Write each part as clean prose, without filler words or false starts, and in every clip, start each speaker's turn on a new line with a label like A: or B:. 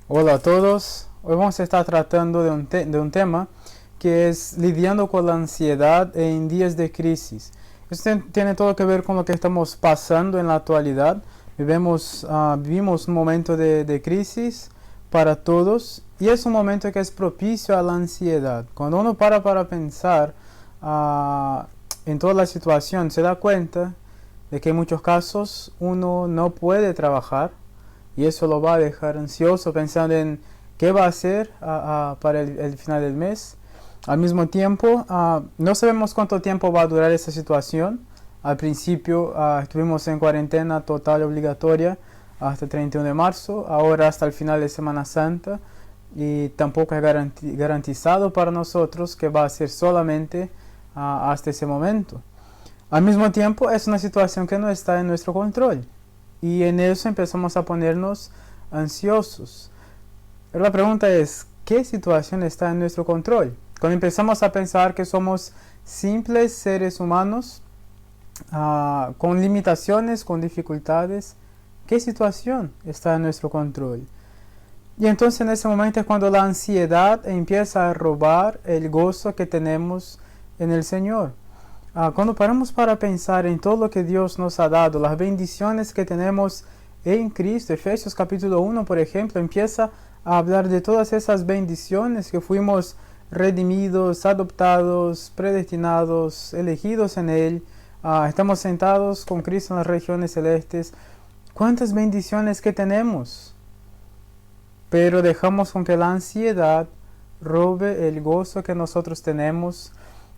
A: Hola a todos. Hoy vamos a estar tratando de un tema que es lidiando con la ansiedad en días de crisis. Esto tiene todo que ver con lo que estamos pasando en la actualidad. Vivimos un momento de crisis para todos y es un momento que es propicio a la ansiedad. Cuando uno para pensar en toda la situación, se da cuenta de que en muchos casos uno no puede trabajar y eso lo va a dejar ansioso pensando en qué va a hacer para el final del mes. Al mismo tiempo, no sabemos cuánto tiempo va a durar esta situación. Al principio estuvimos en cuarentena total obligatoria hasta el 31 de marzo, ahora hasta el final de Semana Santa, y tampoco es garantizado para nosotros que va a ser solamente hasta ese momento. Al mismo tiempo, es una situación que no está en nuestro control y en eso empezamos a ponernos ansiosos. Pero la pregunta es, ¿qué situación está en nuestro control? Cuando empezamos a pensar que somos simples seres humanos, con limitaciones, con dificultades, ¿qué situación está en nuestro control? Y entonces en ese momento es cuando la ansiedad empieza a robar el gozo que tenemos en el Señor. Cuando paramos para pensar en todo lo que Dios nos ha dado, las bendiciones que tenemos en Cristo, Efesios capítulo 1, por ejemplo, empieza a hablar de todas esas bendiciones que fuimos redimidos, adoptados, predestinados, elegidos en Él. Estamos sentados con Cristo en las regiones celestes. ¿Cuántas bendiciones que tenemos? Pero dejamos con que la ansiedad robe el gozo que nosotros tenemos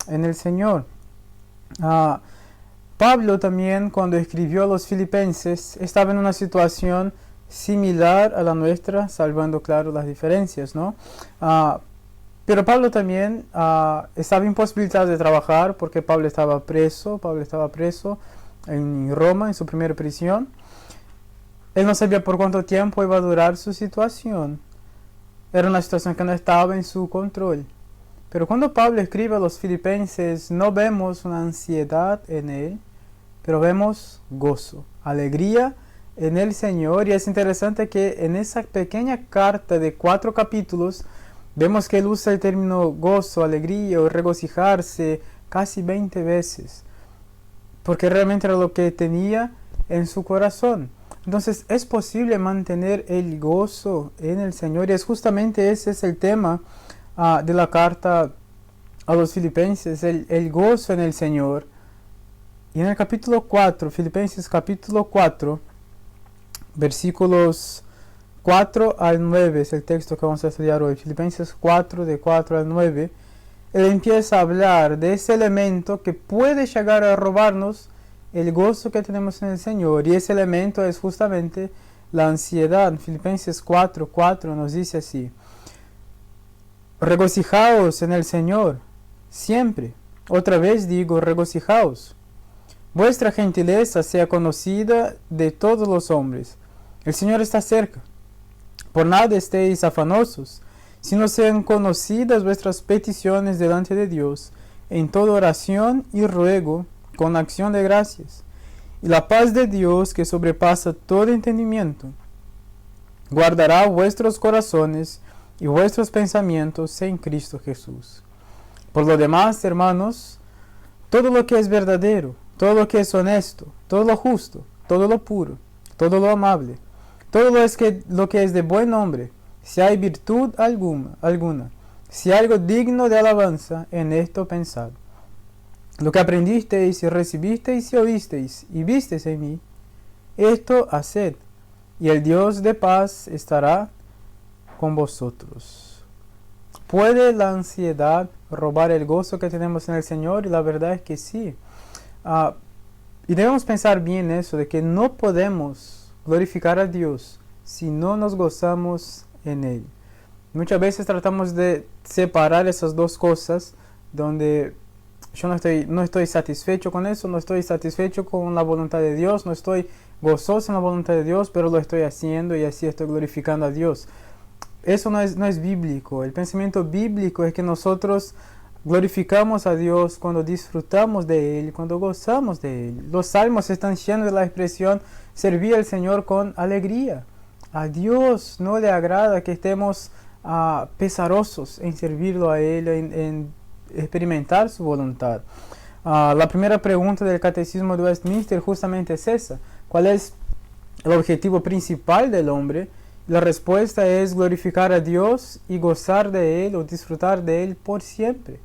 A: en el Señor. Pablo también, cuando escribió a los filipenses, estaba en una situación similar a la nuestra, salvando claro las diferencias, ¿no? Pero Pablo también estaba imposibilitado de trabajar porque Pablo estaba preso en Roma, en su primera prisión. Él no sabía por cuánto tiempo iba a durar su situación. Era una situación que no estaba en su control. Pero cuando Pablo escribe a los filipenses, no vemos una ansiedad en él, pero vemos gozo, alegría en el Señor. Y es interesante que en esa pequeña carta de 4 capítulos, vemos que él usa el término gozo, alegría o regocijarse casi 20 veces, porque realmente era lo que tenía en su corazón. Entonces es posible mantener el gozo en el Señor, y es justamente ese es el tema de la carta a los filipenses, el gozo en el Señor. Y en el capítulo 4, Filipenses capítulo 4, versículos 4 al 9, es el texto que vamos a estudiar hoy. Filipenses 4, de 4 al 9, él empieza a hablar de ese elemento que puede llegar a robarnos el gozo que tenemos en el Señor. Y ese elemento es justamente la ansiedad. Filipenses 4, 4 nos dice así: regocijaos en el Señor siempre. Otra vez digo, regocijaos. Vuestra gentileza sea conocida de todos los hombres. El Señor está cerca. Por nada estéis afanosos, sino sean conocidas vuestras peticiones delante de Dios, en toda oración y ruego, con acción de gracias. Y la paz de Dios, que sobrepasa todo entendimiento, guardará vuestros corazones y vuestros pensamientos en Cristo Jesús. Por lo demás, hermanos, todo lo que es verdadero, todo lo que es honesto, todo lo justo, todo lo puro, todo lo amable, todo lo que es de buen nombre, si hay virtud alguna, si hay algo digno de alabanza, en esto pensad. Lo que aprendisteis y recibisteis y oísteis y visteis en mí, esto haced, y el Dios de paz estará con vosotros. ¿Puede la ansiedad robar el gozo que tenemos en el Señor? Y la verdad es que sí. Y debemos pensar bien eso, de que no podemos glorificar a Dios si no nos gozamos en Él. Muchas veces tratamos de separar esas dos cosas, donde yo no estoy satisfecho con eso, no estoy satisfecho con la voluntad de Dios, no estoy gozoso en la voluntad de Dios, pero lo estoy haciendo y así estoy glorificando a Dios. Eso no es bíblico. El pensamiento bíblico es que nosotros glorificamos a Dios cuando disfrutamos de Él, cuando gozamos de Él. Los salmos están llenos de la expresión servir al Señor con alegría. A Dios no le agrada que estemos pesarosos en servirlo a Él, en experimentar su voluntad. La primera pregunta del Catecismo de Westminster justamente es esa. ¿Cuál es el objetivo principal del hombre? La respuesta es glorificar a Dios y gozar de Él o disfrutar de Él por siempre.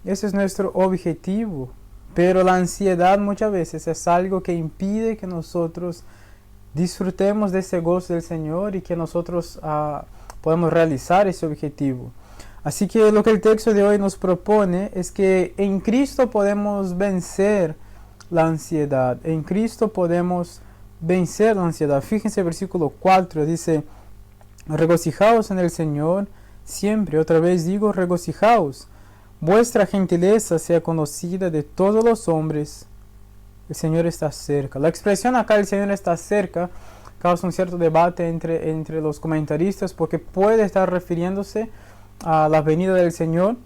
A: Ese es nuestro objetivo. Pero la ansiedad muchas veces es algo que impide que nosotros disfrutemos de ese gozo del Señor y que nosotros podamos realizar ese objetivo. Así que lo que el texto de hoy nos propone es que en Cristo podemos vencer la ansiedad. En Cristo podemos vencer la ansiedad. Fíjense el versículo 4, dice: regocijaos en el Señor siempre. Otra vez digo, regocijaos. Vuestra gentileza sea conocida de todos los hombres. El Señor está cerca. La expresión acá, el Señor está cerca, causa un cierto debate entre los comentaristas, porque puede estar refiriéndose a la venida del Señor,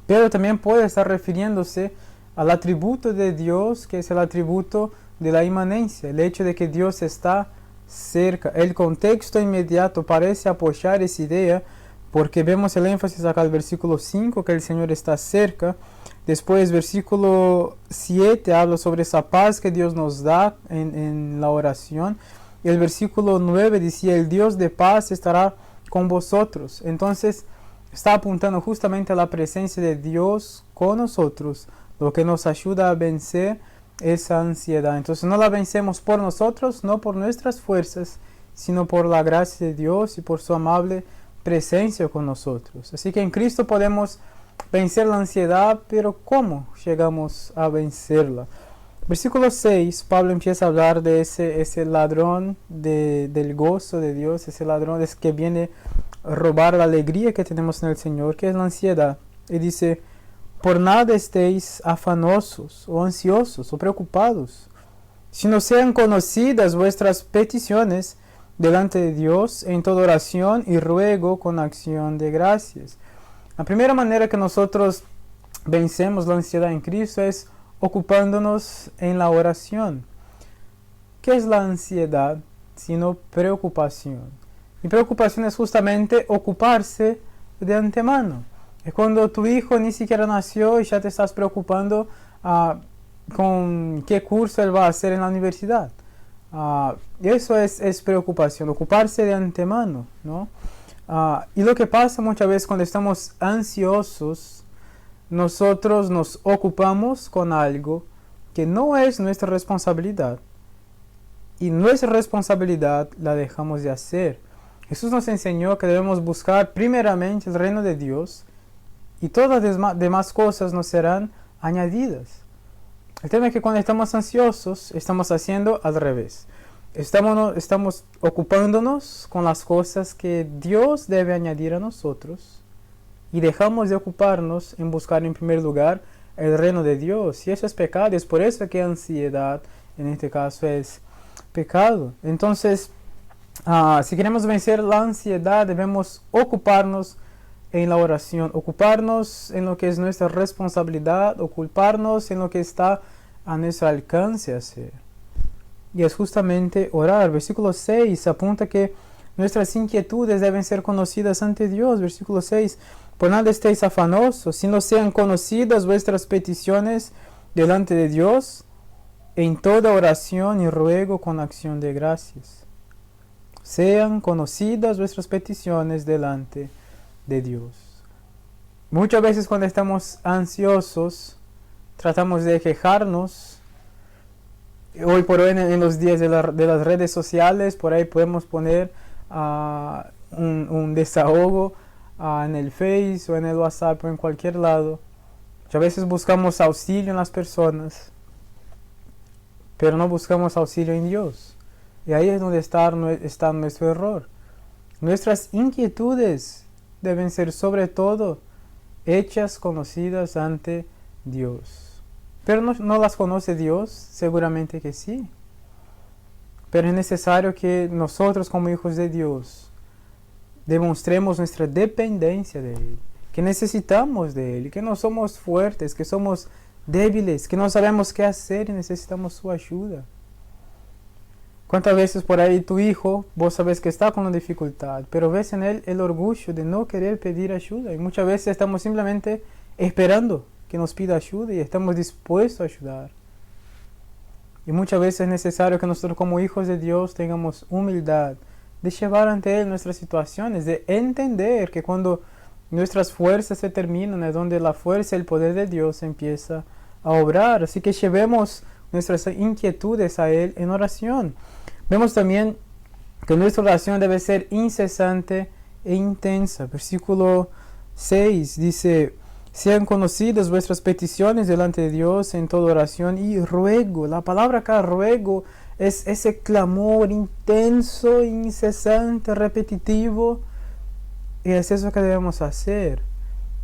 A: pero también puede estar refiriéndose al atributo de Dios, que es el atributo de la inmanencia, el hecho de que Dios está cerca. El contexto inmediato parece apoyar esa idea, porque vemos el énfasis acá del versículo 5, que el Señor está cerca. Después, versículo 7 habla sobre esa paz que Dios nos da en la oración. Y el versículo 9 decía: el Dios de paz estará con vosotros. Entonces está apuntando justamente a la presencia de Dios con nosotros, lo que nos ayuda a vencer esa ansiedad. Entonces no la vencemos por nosotros, no por nuestras fuerzas, sino por la gracia de Dios y por su amable presencia con nosotros. Así que en Cristo podemos vencer la ansiedad, pero ¿cómo llegamos a vencerla? Versículo 6, Pablo empieza a hablar de ese ladrón del gozo de Dios, ese ladrón que viene a robar la alegría que tenemos en el Señor, que es la ansiedad. Y dice: por nada estéis afanosos o ansiosos o preocupados, sino sean conocidas vuestras peticiones delante de Dios en toda oración y ruego con acción de gracias. La primera manera que nosotros vencemos la ansiedad en Cristo es ocupándonos en la oración. ¿Qué es la ansiedad sino preocupación? Y preocupación es justamente ocuparse de antemano. Es cuando tu hijo ni siquiera nació y ya te estás preocupando con qué curso él va a hacer en la universidad. Eso es preocupación, ocuparse de antemano, ¿no? Y lo que pasa muchas veces cuando estamos ansiosos, nosotros nos ocupamos con algo que no es nuestra responsabilidad. Y nuestra responsabilidad la dejamos de hacer. Jesús nos enseñó que debemos buscar primeramente el reino de Dios y todas las demás cosas nos serán añadidas. El tema es que cuando estamos ansiosos, estamos haciendo al revés. Estamos ocupándonos con las cosas que Dios debe añadir a nosotros y dejamos de ocuparnos en buscar en primer lugar el reino de Dios. Y eso es pecado, es por eso que ansiedad en este caso es pecado. Entonces, si queremos vencer la ansiedad, debemos ocuparnos en la oración, ocuparnos en lo que es nuestra responsabilidad, ocuparnos en lo que está a nuestro alcance hacer. Y es justamente orar. Versículo 6 apunta que nuestras inquietudes deben ser conocidas ante Dios. Versículo 6, por nada estéis afanosos, sino sean conocidas vuestras peticiones delante de Dios en toda oración y ruego con acción de gracias. Sean conocidas vuestras peticiones delante de Dios. Muchas veces cuando estamos ansiosos, tratamos de quejarnos. Hoy por hoy en los días de las redes sociales, por ahí podemos poner un desahogo en el Face o en el WhatsApp o en cualquier lado. Muchas veces buscamos auxilio en las personas, pero no buscamos auxilio en Dios. Y ahí es donde está nuestro error. Nuestras inquietudes deben ser sobre todo hechas conocidas ante Dios. Pero no las conoce Dios, seguramente que sí. Pero es necesario que nosotros como hijos de Dios demostremos nuestra dependencia de Él, que necesitamos de Él, que no somos fuertes, que somos débiles, que no sabemos qué hacer y necesitamos su ayuda. ¿Cuántas veces por ahí tu hijo, vos sabes que está con una dificultad, pero ves en él el orgullo de no querer pedir ayuda? Y muchas veces estamos simplemente esperando que nos pida ayuda y estamos dispuestos a ayudar. Y muchas veces es necesario que nosotros como hijos de Dios tengamos humildad de llevar ante Él nuestras situaciones, de entender que cuando nuestras fuerzas se terminan es donde la fuerza y el poder de Dios empieza a obrar. Así que llevemos nuestras inquietudes a Él en oración. Vemos también que nuestra oración debe ser incesante e intensa. Versículo 6 dice: sean conocidas vuestras peticiones delante de Dios en toda oración y ruego. La palabra acá, ruego, es ese clamor intenso, incesante, repetitivo. Y es eso que debemos hacer.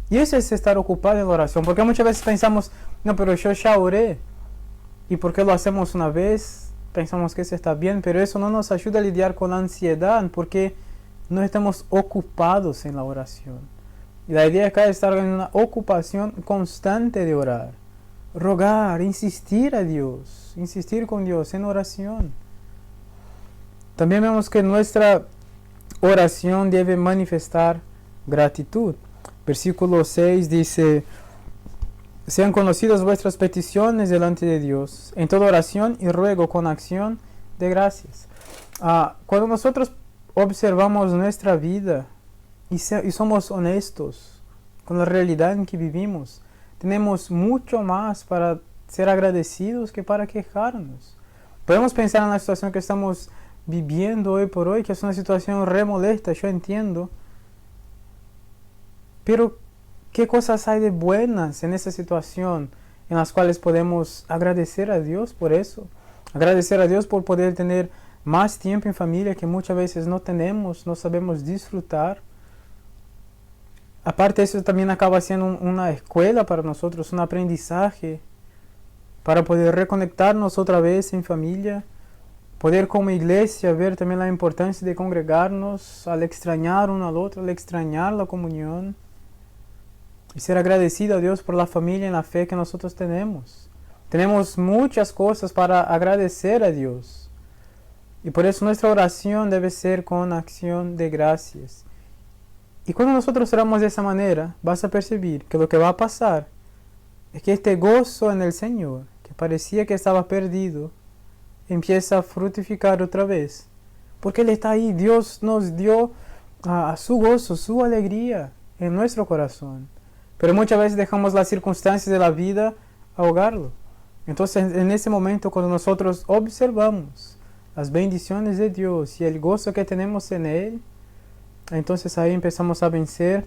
A: Y eso es estar ocupado en la oración. Porque muchas veces pensamos, no, pero yo ya oré. ¿Y por qué lo hacemos una vez? Pensamos que eso está bien, pero eso no nos ayuda a lidiar con la ansiedad, porque no estamos ocupados en la oración. Y la idea acá es estar en una ocupación constante de orar. Rogar, insistir a Dios, insistir con Dios en oración. También vemos que nuestra oración debe manifestar gratitud. Versículo 6 dice: sean conocidas vuestras peticiones delante de Dios en toda oración y ruego con acción de gracias. Cuando nosotros observamos nuestra vida y somos honestos con la realidad en que vivimos, tenemos mucho más para ser agradecidos que para quejarnos. Podemos pensar en la situación que estamos viviendo hoy por hoy, que es una situación re molesta, yo entiendo, pero ¿qué cosas hay de buenas en esa situación en las cuales podemos agradecer a Dios por eso? Agradecer a Dios por poder tener más tiempo en familia que muchas veces no tenemos, no sabemos disfrutar. Aparte, eso también acaba siendo una escuela para nosotros, un aprendizaje para poder reconectarnos otra vez en familia, poder como iglesia ver también la importancia de congregarnos al extrañar uno al otro, al extrañar la comunión y ser agradecido a Dios por la familia en la fe que nosotros tenemos. Tenemos muchas cosas para agradecer a Dios y por eso nuestra oración debe ser con acción de gracias. Y cuando nosotros oramos de esa manera, vas a percibir que lo que va a pasar es que este gozo en el Señor, que parecía que estaba perdido, empieza a fructificar otra vez. Porque Él está ahí. Dios nos dio su gozo, su alegría en nuestro corazón. Pero muchas veces dejamos las circunstancias de la vida ahogarlo. Entonces, en ese momento, cuando nosotros observamos las bendiciones de Dios y el gozo que tenemos en Él, entonces ahí empezamos a vencer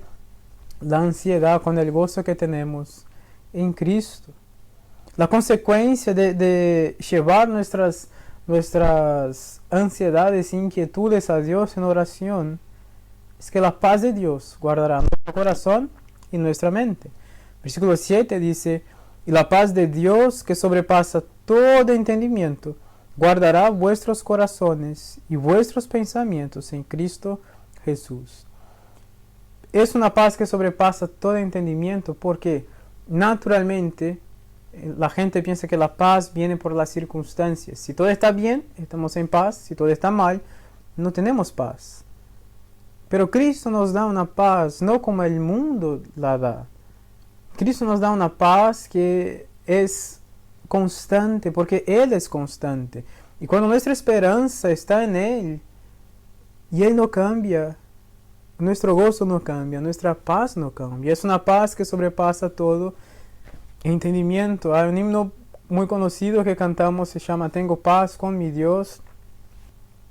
A: la ansiedad con el gozo que tenemos en Cristo. La consecuencia de llevar nuestras ansiedades e inquietudes a Dios en oración es que la paz de Dios guardará nuestro corazón y nuestra mente. Versículo 7 dice: y la paz de Dios, que sobrepasa todo entendimiento, guardará vuestros corazones y vuestros pensamientos en Cristo Jesús. Es una paz que sobrepasa todo entendimiento, porque naturalmente la gente piensa que la paz viene por las circunstancias. Si todo está bien, estamos en paz. Si todo está mal, no tenemos paz. Pero Cristo nos da una paz, no como el mundo la da. Cristo nos da una paz que es constante, porque Él es constante. Y cuando nuestra esperanza está en Él, y Él no cambia, nuestro gozo no cambia, nuestra paz no cambia. Es una paz que sobrepasa todo entendimiento. Hay un himno muy conocido que cantamos, se llama Tengo paz con mi Dios.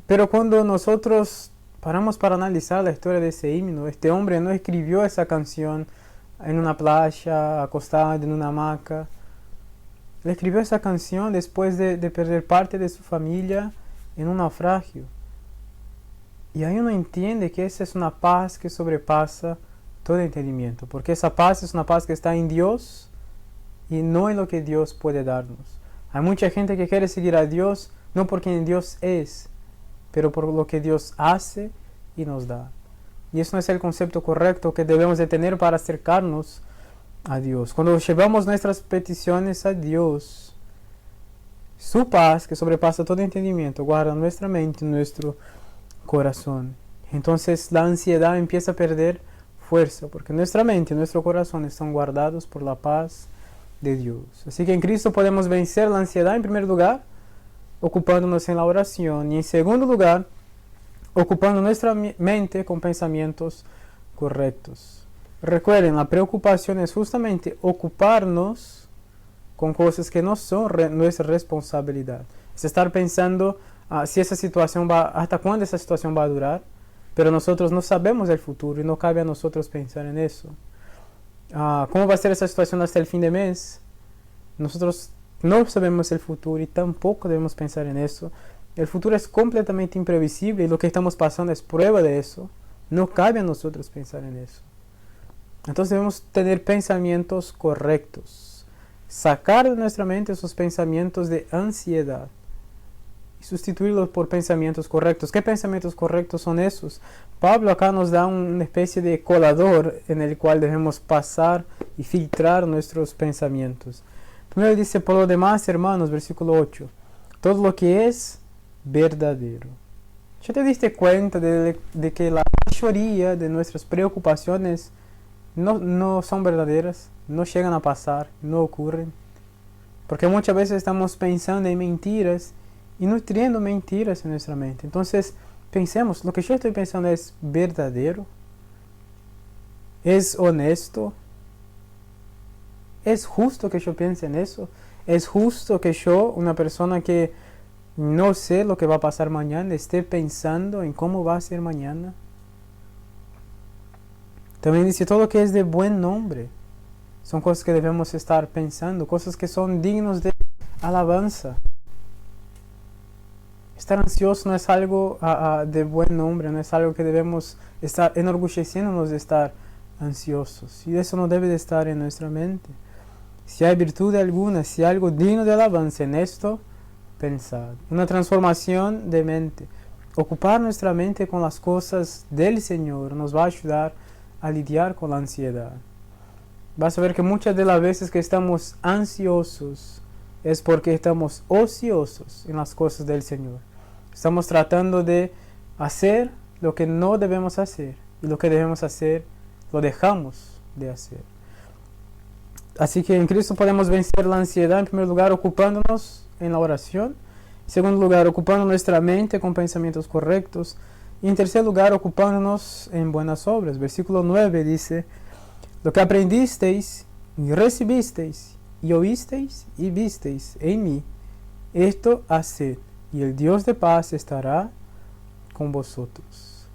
A: Pero cuando nosotros paramos para analizar la historia de ese himno, este hombre no escribió esa canción en una playa, acostado en una hamaca. Él escribió esa canción después de perder parte de su familia en un naufragio. Y ahí uno entiende que esa es una paz que sobrepasa todo entendimiento, porque esa paz es una paz que está en Dios y no en lo que Dios puede darnos. Hay mucha gente que quiere seguir a Dios no por quien Dios es, pero por lo que Dios hace y nos da. Y eso no es el concepto correcto que debemos de tener para acercarnos a Dios. Cuando llevamos nuestras peticiones a Dios, Su paz, que sobrepasa todo entendimiento, guarda nuestra mente y nuestro corazón. Entonces la ansiedad empieza a perder fuerza, porque nuestra mente y nuestro corazón están guardados por la paz de Dios. Así que en Cristo podemos vencer la ansiedad en primer lugar, ocupándonos en la oración, y en segundo lugar, ocupando nuestra mente con pensamientos correctos. Recuerden, la preocupación es justamente ocuparnos con cosas que no son nuestra responsabilidad. Es estar pensando si esa situación hasta cuándo esa situación va a durar, pero nosotros no sabemos el futuro y no cabe a nosotros pensar en eso. ¿Cómo va a ser esa situación hasta el fin de mes? Nosotros no sabemos el futuro y tampoco debemos pensar en eso. El futuro es completamente imprevisible y lo que estamos pasando es prueba de eso. No cabe a nosotros pensar en eso. Entonces debemos tener pensamientos correctos. Sacar de nuestra mente esos pensamientos de ansiedad y sustituirlos por pensamientos correctos. ¿Qué pensamientos correctos son esos? Pablo acá nos da una especie de colador en el cual debemos pasar y filtrar nuestros pensamientos. Primero dice, por lo demás, hermanos, versículo 8, todo lo que es verdadero. ¿Ya te diste cuenta de que la mayoría de nuestras preocupaciones no son verdaderas? No llegan a pasar, no ocurren. Porque muchas veces estamos pensando en mentiras y nutriendo mentiras en nuestra mente. Entonces, pensemos, lo que yo estoy pensando es verdadero, es honesto, es justo que yo piense en eso, es justo que yo, una persona que no sé lo que va a pasar mañana, esté pensando en cómo va a ser mañana. También dice todo lo que es de buen nombre. Son cosas que debemos estar pensando, cosas que son dignos de alabanza. Estar ansioso no es algo de buen nombre, no es algo que debemos estar enorgulleciéndonos de estar ansiosos. Y eso no debe de estar en nuestra mente. Si hay virtud alguna, si hay algo digno de alabanza en esto, pensad. Una transformación de mente. Ocupar nuestra mente con las cosas del Señor nos va a ayudar a lidiar con la ansiedad. Vas a ver que muchas de las veces que estamos ansiosos es porque estamos ociosos en las cosas del Señor. Estamos tratando de hacer lo que no debemos hacer y lo que debemos hacer lo dejamos de hacer. Así que en Cristo podemos vencer la ansiedad en primer lugar ocupándonos en la oración, en segundo lugar ocupando nuestra mente con pensamientos correctos y en tercer lugar ocupándonos en buenas obras. Versículo 9 dice, lo que aprendisteis y recibisteis y oísteis y visteis en mí, esto haced, y el Dios de paz estará con vosotros.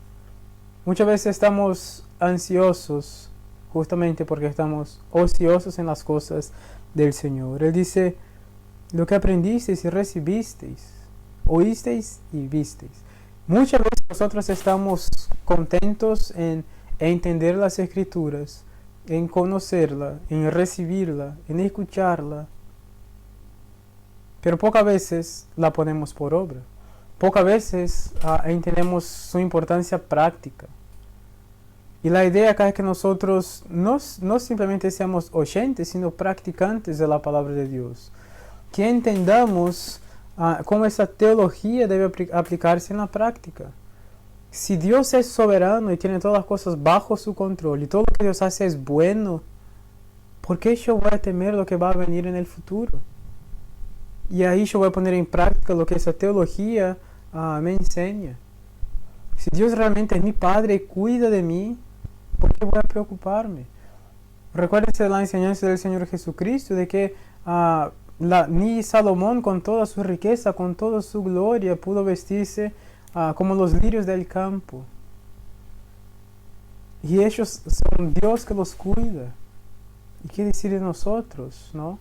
A: Muchas veces estamos ansiosos justamente porque estamos ociosos en las cosas del Señor. Él dice, lo que aprendisteis y recibisteis, oísteis y visteis. Muchas veces nosotros estamos contentos en entender las Escrituras, en conocerla, en recibirla, en escucharla, pero pocas veces la ponemos por obra. Pocas veces entendemos su importancia práctica. Y la idea acá es que nosotros no simplemente seamos oyentes, sino practicantes de la palabra de Dios. Que entendamos cómo esa teología debe aplicarse en la práctica. Si Dios es soberano y tiene todas las cosas bajo su control y todo lo que Dios hace es bueno, ¿por qué yo voy a temer lo que va a venir en el futuro? Y ahí yo voy a poner en práctica lo que esa teología me enseña. Si Dios realmente es mi Padre y cuida de mí, ¿por qué voy a preocuparme? Recuérdense de la enseñanza del Señor Jesucristo, de que ni Salomón con toda su riqueza, con toda su gloria, pudo vestirse como los lirios del campo. Y ellos son Dios que los cuida. ¿Y qué decir de nosotros, no?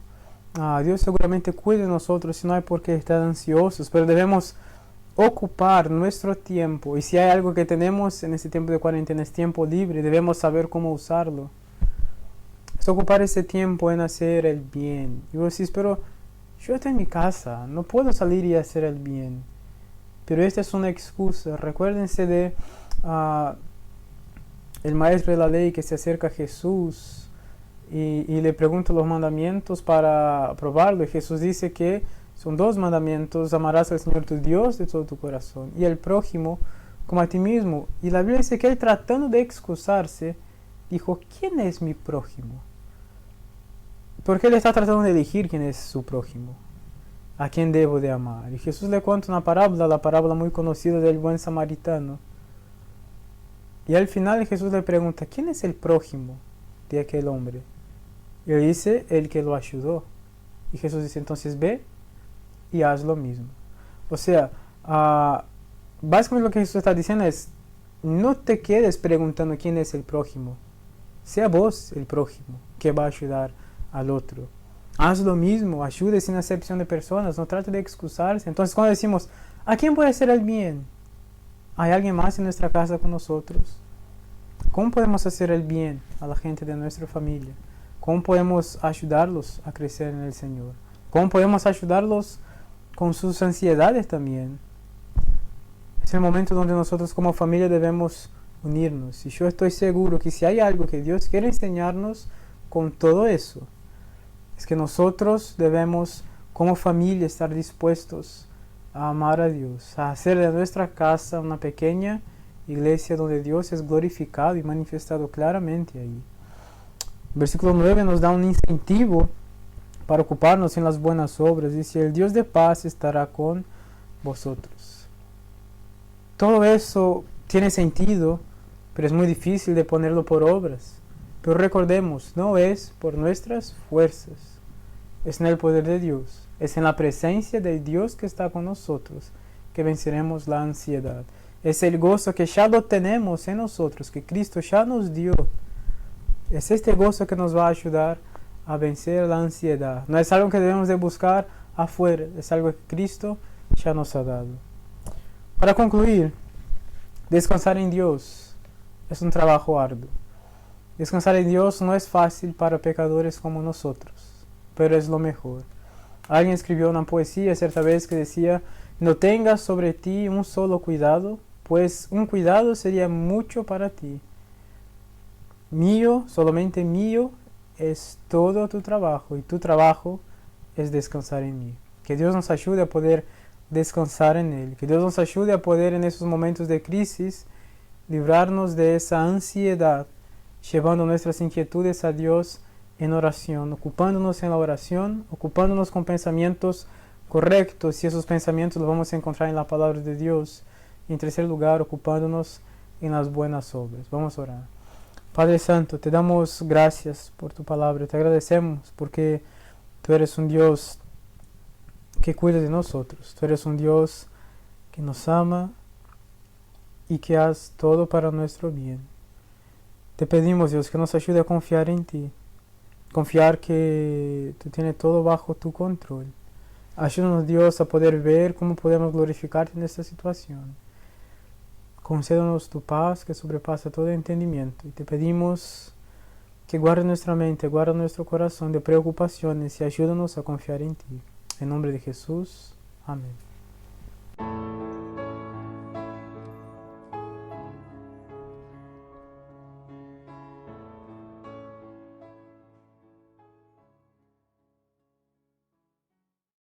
A: Dios seguramente cuida de nosotros y no hay por qué estar ansiosos, pero debemos ocupar nuestro tiempo. Y si hay algo que tenemos en este tiempo de cuarentena, es tiempo libre, debemos saber cómo usarlo. Es ocupar ese tiempo en hacer el bien. Y vos decís, pero yo estoy en mi casa, no puedo salir y hacer el bien. Pero esta es una excusa. Recuérdense de el maestro de la ley que se acerca a Jesús y le pregunta los mandamientos para probarlo. Y Jesús dice que Son dos mandamientos: amarás al Señor tu Dios de todo tu corazón y el prójimo como a ti mismo. Y la Biblia dice que él, tratando de excusarse, dijo: ¿quién es mi prójimo? Porque él está tratando de elegir quién es su prójimo, a quién debo de amar. Y Jesús le cuenta una parábola, la parábola muy conocida del buen samaritano. Y al final Jesús le pregunta: ¿quién es el prójimo de aquel hombre? Y él dice: el que lo ayudó. Y Jesús dice: entonces ve y haz lo mismo. O sea, básicamente lo que Jesús está diciendo es: no te quedes preguntando quién es el prójimo. Sea vos el prójimo que va a ayudar al otro. Haz lo mismo, ayude sin acepción de personas, no trate de excusarse. Entonces, cuando decimos: ¿a quién puede hacer el bien? ¿Hay alguien más en nuestra casa con nosotros? ¿Cómo podemos hacer el bien a la gente de nuestra familia? ¿Cómo podemos ayudarlos a crecer en el Señor? ¿Cómo podemos ayudarlos con sus ansiedades también? Es el momento donde nosotros como familia debemos unirnos. Y yo estoy seguro que si hay algo que Dios quiere enseñarnos con todo eso, es que nosotros debemos como familia estar dispuestos a amar a Dios, a hacer de nuestra casa una pequeña iglesia donde Dios es glorificado y manifestado claramente ahí. El versículo 9 nos da un incentivo para ocuparnos en las buenas obras. Dice: el Dios de paz estará con vosotros. Todo eso tiene sentido, pero es muy difícil de ponerlo por obras. Pero recordemos, no es por nuestras fuerzas, es en el poder de Dios. Es en la presencia de Dios que está con nosotros que venceremos la ansiedad. Es el gozo que ya lo tenemos en nosotros, que Cristo ya nos dio. Es este gozo que nos va a ayudar a vencer la ansiedad. No es algo que debemos de buscar afuera, es algo que Cristo ya nos ha dado. Para concluir, descansar en Dios es un trabajo arduo. Descansar en Dios no es fácil para pecadores como nosotros, pero es lo mejor. Alguien escribió una poesía cierta vez que decía: no tengas sobre ti un solo cuidado, pues un cuidado sería mucho para ti. Mío, solamente mío, es todo tu trabajo, y tu trabajo es descansar en mí. Que Dios nos ayude a poder descansar en Él. Que Dios nos ayude a poder en esos momentos de crisis librarnos de esa ansiedad, llevando nuestras inquietudes a Dios en oración, ocupándonos en la oración, ocupándonos con pensamientos correctos, y esos pensamientos los vamos a encontrar en la palabra de Dios. Y en tercer lugar, ocupándonos en las buenas obras. Vamos a orar. Padre Santo, te damos gracias por tu palabra, te agradecemos porque tú eres un Dios que cuida de nosotros, tú eres un Dios que nos ama y que hace todo para nuestro bien. Te pedimos, Dios, que nos ayude a confiar en ti, confiar que tú tienes todo bajo tu control. Ayúdanos, Dios, a poder ver cómo podemos glorificarte en esta situación. Concédanos tu paz que sobrepasa todo entendimiento. Y te pedimos que guarde nuestra mente, guarde nuestro corazón de preocupaciones y ayúdanos a confiar en ti. En nombre de Jesús. Amén.